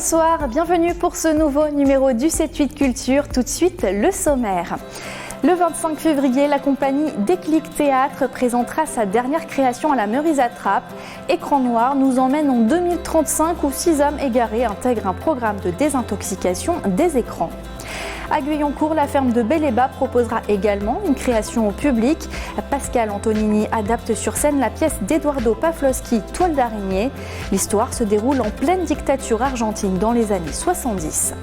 Bonsoir, bienvenue pour ce nouveau numéro du 7-8 Culture. Tout de suite, le sommaire. Le 25 février, la compagnie Déclic Théâtre présentera sa dernière création à la Meurice-Attrape. Écran noir nous emmène en 2035 où 6 hommes égarés intègrent un programme de désintoxication des écrans. À Guyancourt, la ferme de Bel-et-Bas proposera également une création au public. Pascal Antonini adapte sur scène la pièce d'Eduardo Pavlovsky, Toile d'araignée. L'histoire se déroule en pleine dictature argentine dans les années 70.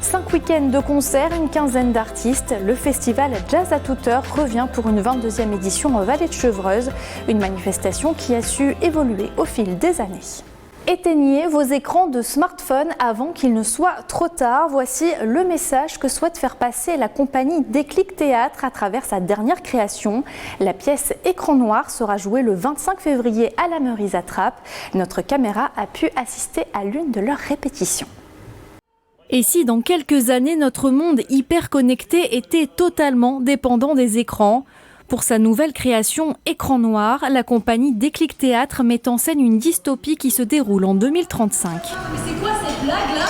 5 week-ends de concerts, une quinzaine d'artistes. Le festival Jazz à toute heure revient pour une 22e édition en Vallée de Chevreuse. Une manifestation qui a su évoluer au fil des années. Éteignez vos écrans de smartphone avant qu'il ne soit trop tard. Voici le message que souhaite faire passer la compagnie Déclic Théâtre à travers sa dernière création. La pièce Écran noir sera jouée le 25 février à la Meurice-Attrape. Notre caméra a pu assister à l'une de leurs répétitions. Et si dans quelques années notre monde hyper connecté était totalement dépendant des écrans ? Pour sa nouvelle création Écran noir, la compagnie Déclic Théâtre met en scène une dystopie qui se déroule en 2035. Mais c'est quoi cette blague là ?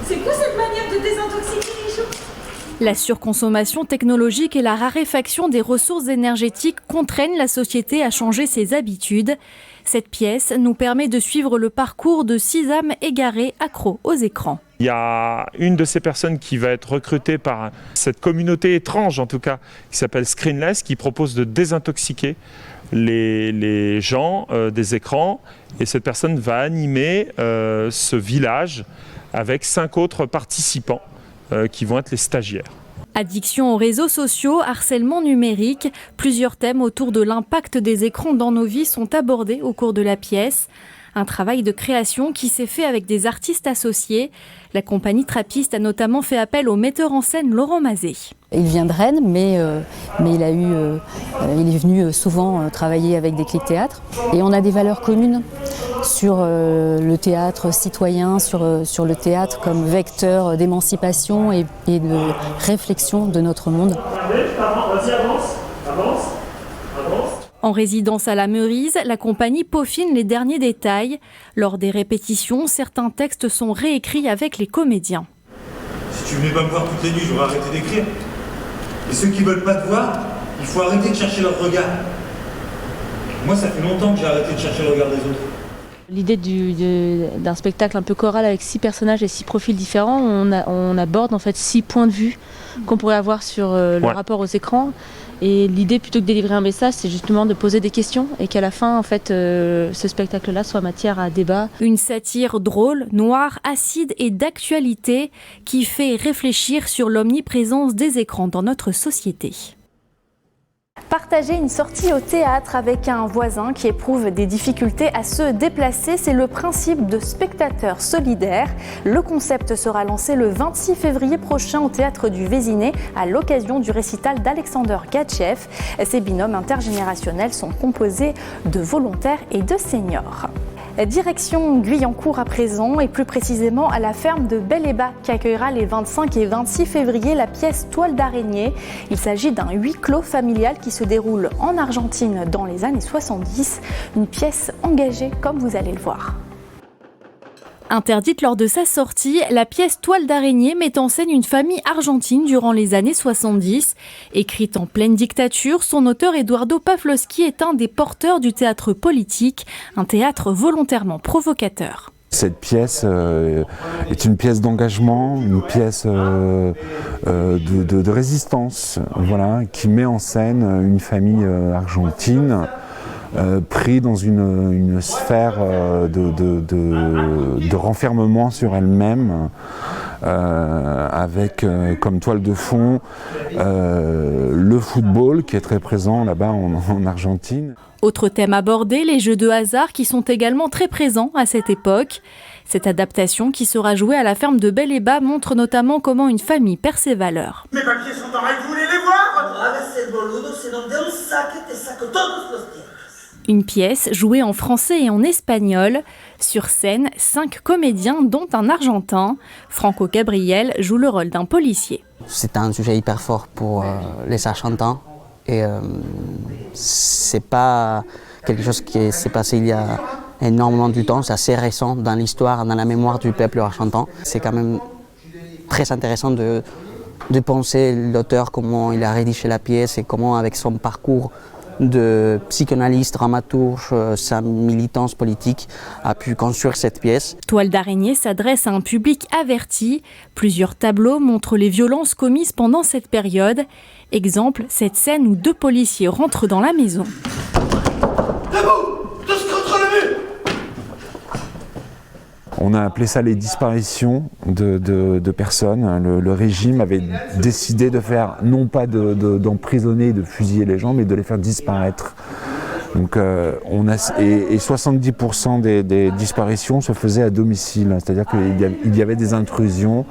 C'est quoi cette manière de désintoxiquer les gens ? La surconsommation technologique et la raréfaction des ressources énergétiques contraignent la société à changer ses habitudes. Cette pièce nous permet de suivre le parcours de 6 âmes égarées accros aux écrans. Il y a une de ces personnes qui va être recrutée par cette communauté étrange, en tout cas, qui s'appelle Screenless, qui propose de désintoxiquer les gens des écrans. Et cette personne va animer ce village avec 5 autres participants qui vont être les stagiaires. Addiction aux réseaux sociaux, harcèlement numérique, plusieurs thèmes autour de l'impact des écrans dans nos vies sont abordés au cours de la pièce. Un travail de création qui s'est fait avec des artistes associés. La compagnie Trappiste a notamment fait appel au metteur en scène Laurent Mazet. Il vient de Rennes, mais il est venu souvent travailler avec Déclic Théâtre. Et on a des valeurs communes sur le théâtre citoyen, sur le théâtre comme vecteur d'émancipation et de réflexion de notre monde. En résidence à la Meurice, la compagnie peaufine les derniers détails. Lors des répétitions, certains textes sont réécrits avec les comédiens. Si tu venais pas me voir toutes les nuits, j'aurais arrêté d'écrire. Et ceux qui veulent pas te voir, il faut arrêter de chercher leur regard. Moi, ça fait longtemps que j'ai arrêté de chercher le regard des autres. L'idée d'un spectacle un peu choral avec 6 personnages et 6 profils différents, on aborde en fait 6 points de vue qu'on pourrait avoir sur le rapport aux écrans. Et l'idée, plutôt que de délivrer un message, c'est justement de poser des questions et qu'à la fin, en fait, ce spectacle-là soit matière à débat. Une satire drôle, noire, acide et d'actualité qui fait réfléchir sur l'omniprésence des écrans dans notre société. Partager une sortie au théâtre avec un voisin qui éprouve des difficultés à se déplacer, c'est le principe de spectateurs solidaires. Le concept sera lancé le 26 février prochain au théâtre du Vésinet à l'occasion du récital d'Alexander Gatchev. Ces binômes intergénérationnels sont composés de volontaires et de seniors. Direction Guyancourt à présent et plus précisément à la ferme de Bel-et-Bas qui accueillera les 25 et 26 février la pièce Toile d'araignée. Il s'agit d'un huis clos familial qui se déroule en Argentine dans les années 70. Une pièce engagée comme vous allez le voir. Interdite lors de sa sortie, la pièce Toile d'araignée met en scène une famille argentine durant les années 70. Écrite en pleine dictature, son auteur Eduardo Pavlovsky est un des porteurs du théâtre politique, un théâtre volontairement provocateur. Cette pièce est une pièce d'engagement, une pièce de résistance, voilà, qui met en scène une famille argentine pris dans une sphère de renfermement sur elle-même, avec comme toile de fond le football qui est très présent là-bas en Argentine. Autre thème abordé, les jeux de hasard qui sont également très présents à cette époque. Cette adaptation qui sera jouée à la ferme de Bel-et-Bas montre notamment comment une famille perd ses valeurs. Mes papiers sont en règle, vous voulez les voir? Une pièce jouée en français et en espagnol. Sur scène, 5 comédiens dont un Argentin. Franco Gabriel joue le rôle d'un policier. C'est un sujet hyper fort pour les Argentins et c'est pas quelque chose qui s'est passé il y a énormément du temps, c'est assez récent dans l'histoire, dans la mémoire du peuple argentin. C'est quand même très intéressant de penser l'auteur, comment il a rédigé la pièce et comment avec son parcours de psychanalyste, dramaturge, sa militance politique a pu construire cette pièce. Toile d'araignée s'adresse à un public averti. Plusieurs tableaux montrent les violences commises pendant cette période. Exemple, cette scène où 2 policiers rentrent dans la maison. Debout, tous contre le mur. On a appelé ça les disparitions de personnes. Le régime avait décidé de faire, non pas d'emprisonner, de fusiller les gens, mais de les faire disparaître. Donc, et 70% des disparitions se faisaient à domicile, c'est-à-dire qu'il y avait des intrusions.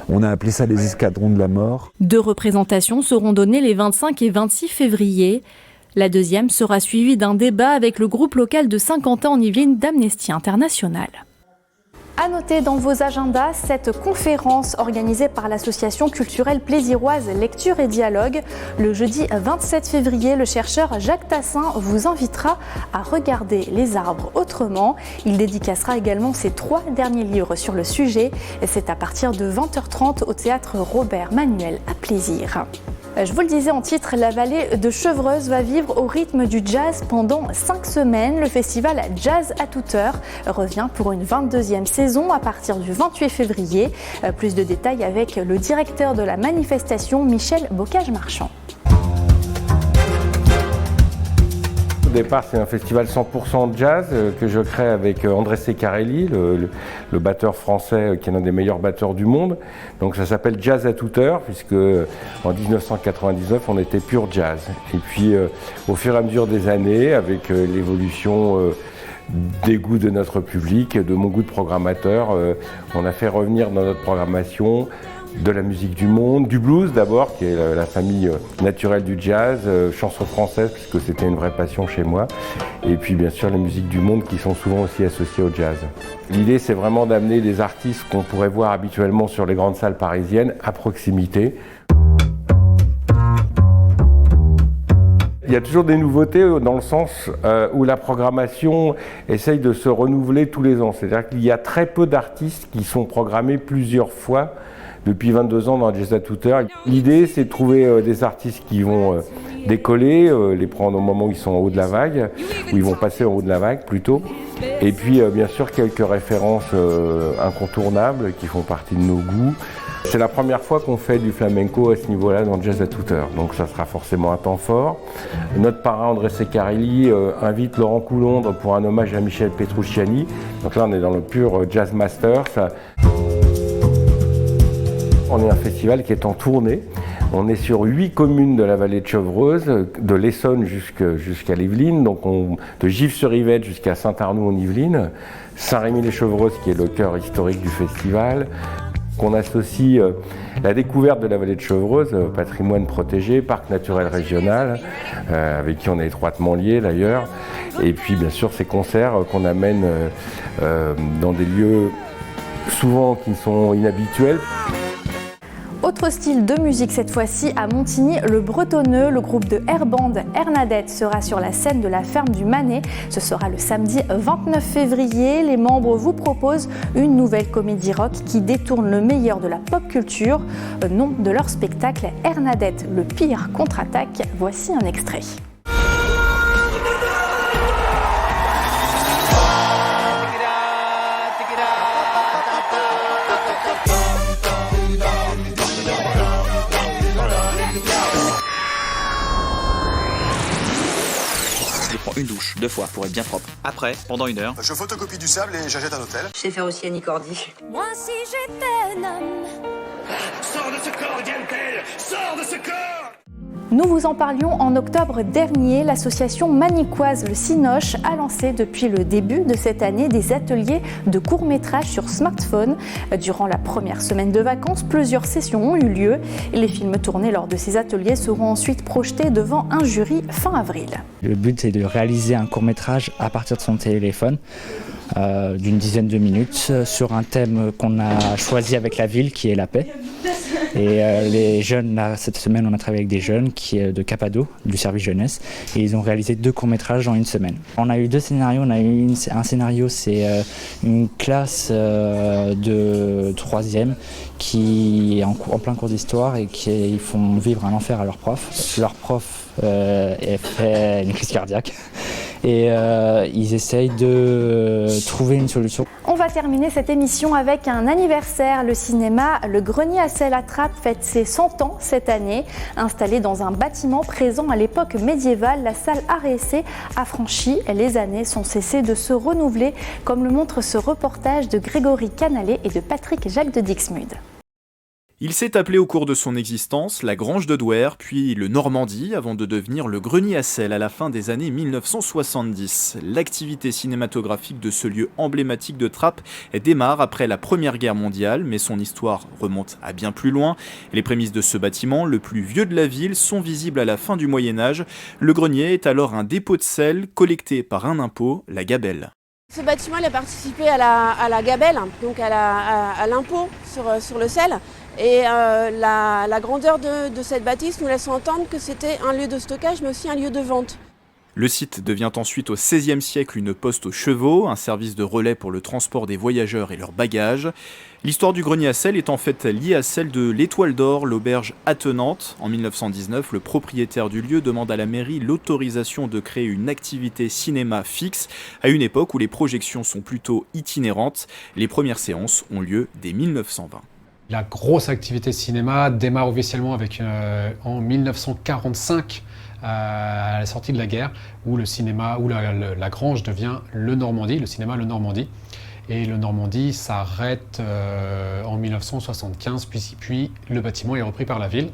On a appelé ça les escadrons de la mort. 2 représentations seront données les 25 et 26 février. La deuxième sera suivie d'un débat avec le groupe local de Saint-Quentin-en-Yvelines d'Amnesty International. À noter dans vos agendas cette conférence organisée par l'association culturelle plaisiroise Lecture et Dialogue. Le jeudi 27 février, le chercheur Jacques Tassin vous invitera à regarder les arbres autrement. Il dédicacera également ses 3 derniers livres sur le sujet. C'est à partir de 20h30 au théâtre Robert Manuel à Plaisir. Je vous le disais en titre, la vallée de Chevreuse va vivre au rythme du jazz pendant 5 semaines. Le festival Jazz à toute heure revient pour une 22e saison à partir du 28 février. Plus de détails avec le directeur de la manifestation, Michel Bocage-Marchand. Au départ, c'est un festival 100% jazz que je crée avec André Ceccarelli, le batteur français qui est l'un des meilleurs batteurs du monde. Donc ça s'appelle Jazz à toute heure, puisque en 1999, on était pur jazz. Et puis, au fur et à mesure des années, avec l'évolution des goûts de notre public, de mon goût de programmateur, on a fait revenir dans notre programmation de la musique du monde, du blues d'abord, qui est la famille naturelle du jazz, chansons françaises, puisque c'était une vraie passion chez moi, et puis bien sûr les musiques du monde qui sont souvent aussi associées au jazz. L'idée, c'est vraiment d'amener des artistes qu'on pourrait voir habituellement sur les grandes salles parisiennes à proximité. Il y a toujours des nouveautés dans le sens où la programmation essaye de se renouveler tous les ans. C'est-à-dire qu'il y a très peu d'artistes qui sont programmés plusieurs fois depuis 22 ans dans Jazz à toute heure. L'idée, c'est de trouver des artistes qui vont décoller, les prendre au moment où ils sont en haut de la vague, où ils vont passer en haut de la vague plutôt. Et puis, bien sûr, quelques références incontournables qui font partie de nos goûts. C'est la première fois qu'on fait du flamenco à ce niveau-là dans Jazz à toute heure, donc ça sera forcément un temps fort. Notre parrain André Ceccarelli invite Laurent Coulondre pour un hommage à Michel Petrucciani. Donc là, on est dans le pur Jazz Masters. On est un festival qui est en tournée. On est sur 8 communes de la vallée de Chevreuse, de l'Essonne jusqu'à l'Yvelines, donc de Gif-sur-Yvette jusqu'à Saint-Arnoux-en-Yvelines, Saint-Rémy-les-Chevreuses qui est le cœur historique du festival. On associe la découverte de la vallée de Chevreuse, patrimoine protégé, parc naturel régional, avec qui on est étroitement lié d'ailleurs, et puis bien sûr ces concerts qu'on amène dans des lieux souvent qui sont inhabituels. Autre style de musique cette fois-ci à Montigny, le bretonneux. Le groupe de Airband Hernadette sera sur la scène de la ferme du Manet. Ce sera le samedi 29 février. Les membres vous proposent une nouvelle comédie rock qui détourne le meilleur de la pop culture. Nom de leur spectacle, Hernadette, le pire contre-attaque. Voici un extrait. Une douche, 2 fois, pour être bien propre. Après, pendant 1 heure, je photocopie du sable et j'achète un hôtel. Je sais faire aussi Annie Cordy. Moi si j'étais un homme. Sors de ce corps, Diane-t-elle! Sors de ce corps! Nous vous en parlions en octobre dernier. L'association manicoise Le Cinoche a lancé depuis le début de cette année des ateliers de court-métrage sur smartphone. Durant la première semaine de vacances, plusieurs sessions ont eu lieu. Les films tournés lors de ces ateliers seront ensuite projetés devant un jury fin avril. Le but est de réaliser un court-métrage à partir de son téléphone d'une dizaine de minutes sur un thème qu'on a choisi avec la ville qui est la paix. Et les jeunes, là, cette semaine, on a travaillé avec des jeunes de Capado, du service jeunesse, et ils ont réalisé 2 courts-métrages en une semaine. On a eu 2 scénarios. On a eu un scénario, c'est une classe de 3e qui est en plein cours d'histoire et qui font vivre un enfer à leur prof. Leur prof fait une crise cardiaque et ils essayent de trouver une solution. On va terminer cette émission avec un anniversaire. Le cinéma Le Grenier à sel à Trappes fête ses 100 ans cette année. Installé dans un bâtiment présent à l'époque médiévale, la salle Art et Essai a franchi les années sans cesser de se renouveler, comme le montre ce reportage de Grégory Canalet et de Patrick Jacques de Dixmude. Il s'est appelé au cours de son existence la Grange de Douer, puis le Normandie, avant de devenir le Grenier à sel à la fin des années 1970. L'activité cinématographique de ce lieu emblématique de Trappes démarre après la Première Guerre mondiale, mais son histoire remonte à bien plus loin. Les prémices de ce bâtiment, le plus vieux de la ville, sont visibles à la fin du Moyen-Âge. Le grenier est alors un dépôt de sel collecté par un impôt, la gabelle. Ce bâtiment il a participé à la gabelle, donc à l'impôt sur le sel. Et la grandeur de cette bâtisse nous laisse entendre que c'était un lieu de stockage mais aussi un lieu de vente. Le site devient ensuite au XVIe siècle une poste aux chevaux, un service de relais pour le transport des voyageurs et leurs bagages. L'histoire du grenier à sel est en fait liée à celle de l'Étoile d'Or, l'auberge attenante. En 1919, le propriétaire du lieu demande à la mairie l'autorisation de créer une activité cinéma fixe, à une époque où les projections sont plutôt itinérantes. Les premières séances ont lieu dès 1920. La grosse activité cinéma démarre officiellement en 1945, à la sortie de la guerre, où le cinéma, où la Grange devient le Normandie, le cinéma Le Normandie. Et le Normandie s'arrête en 1975, puis le bâtiment est repris par la ville.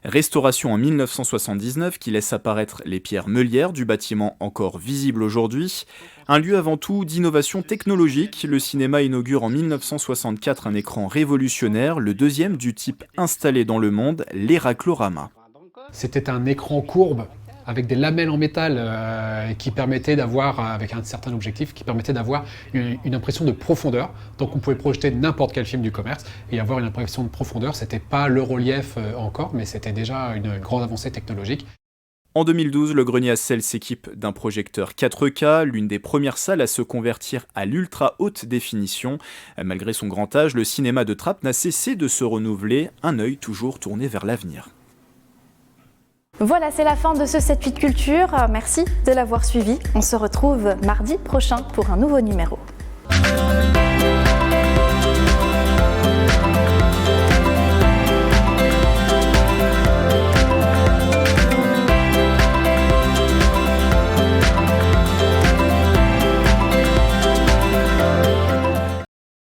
Restauration en 1979 qui laisse apparaître les pierres meulières du bâtiment encore visibles aujourd'hui. Un lieu avant tout d'innovation technologique, le cinéma inaugure en 1964 un écran révolutionnaire, le deuxième du type installé dans le monde, l'Héraclorama. C'était un écran courbe avec des lamelles en métal qui permettaient d'avoir, avec un certain objectif, qui permettait d'avoir une impression de profondeur. Donc on pouvait projeter n'importe quel film du commerce et avoir une impression de profondeur. C'était pas le relief encore, mais c'était déjà une grande avancée technologique. En 2012, le Grenier à sel s'équipe d'un projecteur 4K, l'une des premières salles à se convertir à l'ultra haute définition. Malgré son grand âge, le cinéma de Trappes n'a cessé de se renouveler, un œil toujours tourné vers l'avenir. Voilà, c'est la fin de ce 7-8 Culture. Merci de l'avoir suivi. On se retrouve mardi prochain pour un nouveau numéro.